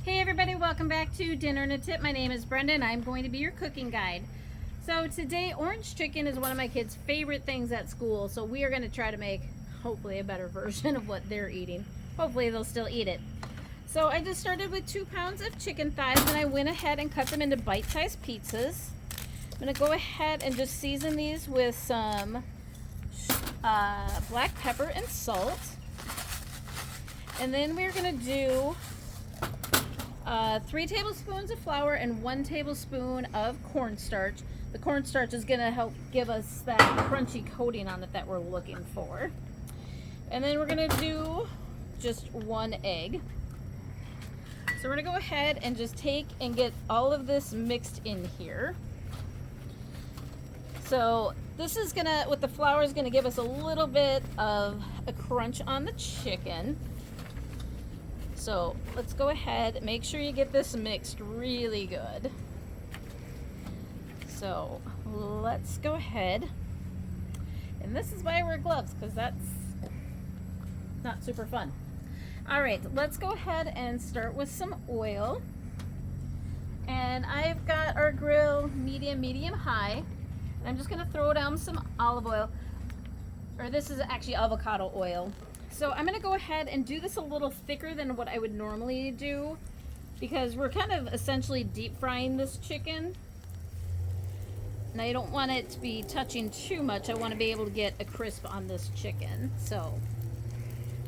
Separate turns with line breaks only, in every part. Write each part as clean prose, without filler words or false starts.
Hey everybody, welcome back to Dinner and a Tip. My name is Brenda and I'm going to be your cooking guide. So today, orange chicken is one of my kids' favorite things at school, so we are going to try to make hopefully a better version of what they're eating. Hopefully they'll still eat it. So I just started with 2 pounds of chicken thighs and I went ahead and cut them into bite-sized pizzas. I'm going to go ahead and just season these with some black pepper and salt. And then we're going to do 3 tablespoons of flour and 1 tablespoon of cornstarch. The cornstarch is going to help give us that crunchy coating on it that we're looking for. And then we're going to do just 1 egg. So we're going to go ahead and just take and get all of this mixed in here. So this is going to, with the flour, is going to give us a little bit of a crunch on the chicken. So let's go ahead, make sure you get this mixed really good. So let's go ahead, and this is why I wear gloves, because that's not super fun. All right, let's go ahead and start with some oil. And I've got our grill medium high, and I'm just gonna throw down some olive oil, or this is actually avocado oil. So I'm gonna go ahead and do this a little thicker than what I would normally do, because we're kind of essentially deep frying this chicken. And I don't want it to be touching too much. I want to be able to get a crisp on this chicken. So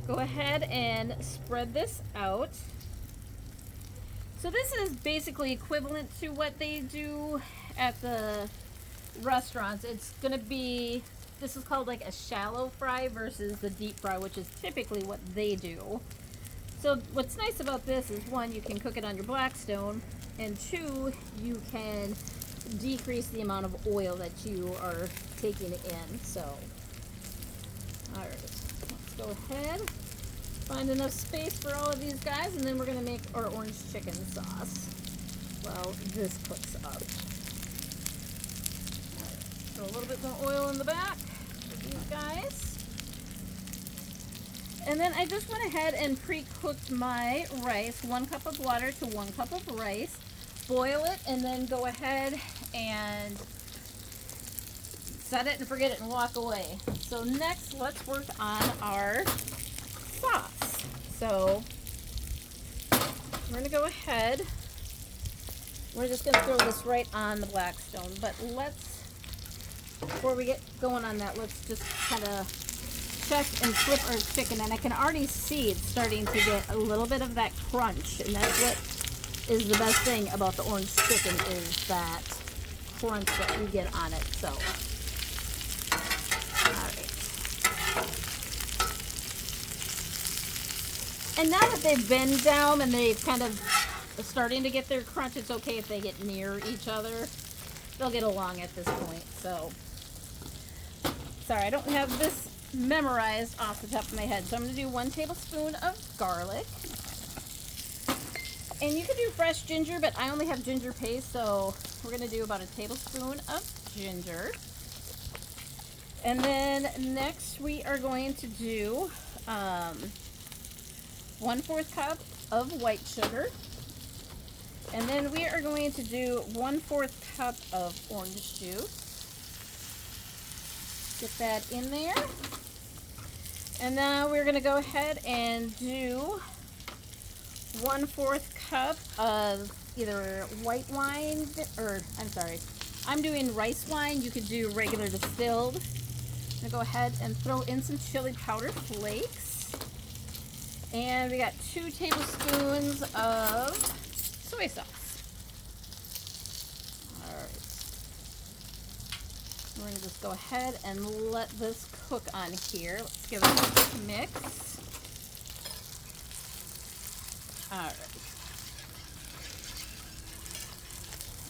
go ahead and spread this out. So this is basically equivalent to what they do at the restaurants. It's gonna be, this is called like a shallow fry versus the deep fry, which is typically what they do. So what's nice about this is, 1, you can cook it on your Blackstone, and 2, you can decrease the amount of oil that you are taking in. So, all right, let's go ahead, find enough space for all of these guys, and then we're gonna make our orange chicken sauce while this cooks up. All right, so a little bit more oil in the back for these guys. And then I just went ahead and pre-cooked my rice, 1 cup of water to 1 cup of rice. Boil it and then go ahead and set it and forget it and walk away. So next, let's work on our sauce. So we're gonna go ahead, we're just gonna throw this right on the Blackstone, but let's, before we get going on that, let's just kind of check and flip our chicken. And I can already see it's starting to get a little bit of that crunch, and that's what is the best thing about the orange chicken, is that crunch that you get on it. So, alright. And now that they've been down and they've kind of starting to get their crunch, it's okay if they get near each other. They'll get along at this point. So, sorry, I don't have this memorized off the top of my head. So I'm going to do 1 tablespoon of garlic. And you could do fresh ginger, but I only have ginger paste, so we're going to do about 1 tablespoon of ginger. And then next we are going to do 1/4 cup of white sugar. And then we are going to do 1/4 cup of orange juice. Get that in there. And now we're going to go ahead and do 1/4 cup of either white wine, or I'm doing rice wine. You could do regular distilled. I'm going to go ahead and throw in some chili powder flakes. And we got 2 tablespoons of soy sauce. All right. We're going to just go ahead and let this cook on here. Let's give it a quick mix. Alright.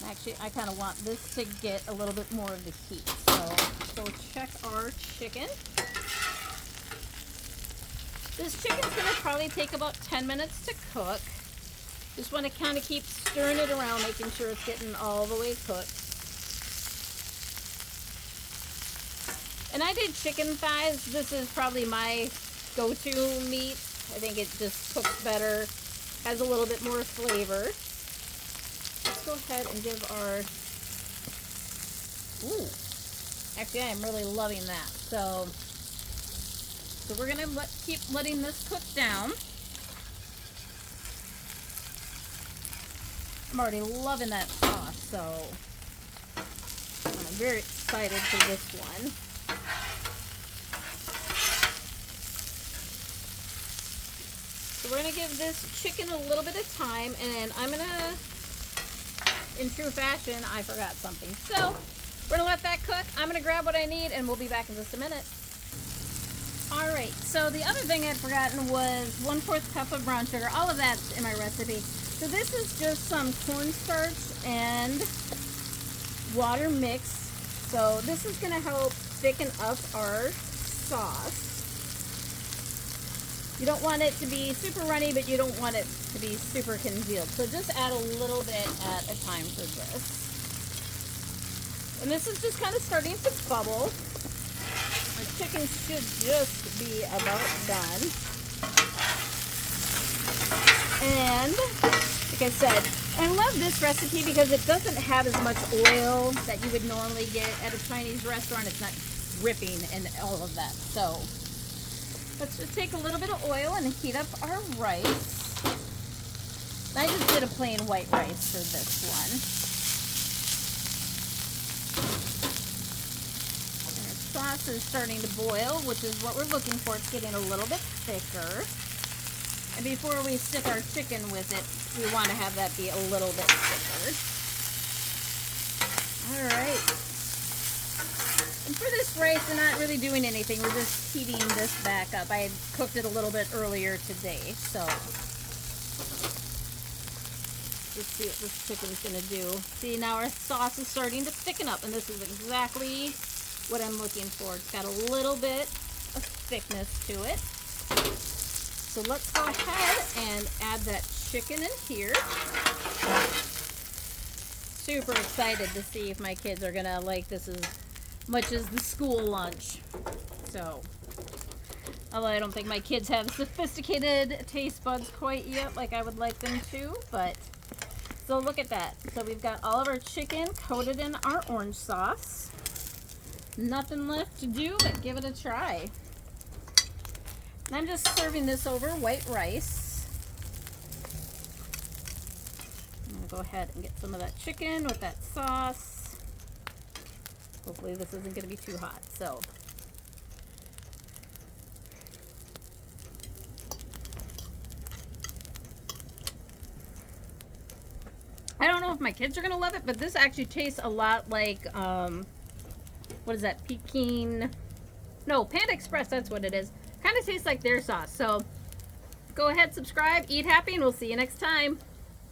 Actually, I kind of want this to get a little bit more of the heat. So go check our chicken. This chicken's going to probably take about 10 minutes to cook. Just want to kind of keep stirring it around, making sure it's getting all the way cooked. And I did chicken thighs. This is probably my go-to meat. I think it just cooks better. has a little bit more flavor. Let's go ahead and give our, ooh, actually I am really loving that. So we're gonna keep letting this cook down. I'm already loving that sauce, so I'm very excited for this one. So we're gonna give this chicken a little bit of time, and I'm gonna, in true fashion, I forgot something. So we're gonna let that cook. I'm gonna grab what I need, and we'll be back in just a minute. All right, so the other thing I'd forgotten was 1/4 cup of brown sugar. All of that's in my recipe. So this is just some cornstarch and water mixed. So this is gonna help thicken up our sauce. You don't want it to be super runny, but you don't want it to be super congealed. So just add a little bit at a time for this. And this is just kind of starting to bubble. Our chicken should just be about done. And like I said, I love this recipe because it doesn't have as much oil that you would normally get at a Chinese restaurant. It's not dripping and all of that. So let's just take a little bit of oil and heat up our rice. I just did a plain white rice for this one. And our sauce is starting to boil, which is what we're looking for. It's getting a little bit thicker. And before we stick our chicken with it, we want to have that be a little bit thicker. All right. And for this rice, we're not really doing anything. We're just heating this back up. I had cooked it a little bit earlier today, so let's see what this chicken's gonna do. See, now our sauce is starting to thicken up, and this is exactly what I'm looking for. It's got a little bit of thickness to it. So let's go ahead and add that chicken in here. Super excited to see if my kids are gonna like this as much as the school lunch. So, although I don't think my kids have sophisticated taste buds quite yet like I would like them to, but so look at that. So we've got all of our chicken coated in our orange sauce. Nothing left to do but give it a try. And I'm just serving this over white rice. I'm gonna go ahead and get some of that chicken with that sauce. Hopefully this isn't gonna be too hot, so. I don't know if my kids are gonna love it, but this actually tastes a lot like, what is that, Peking? No, Panda Express, that's what it is. Kind of tastes like their sauce. So go ahead, subscribe, eat happy, and we'll see you next time.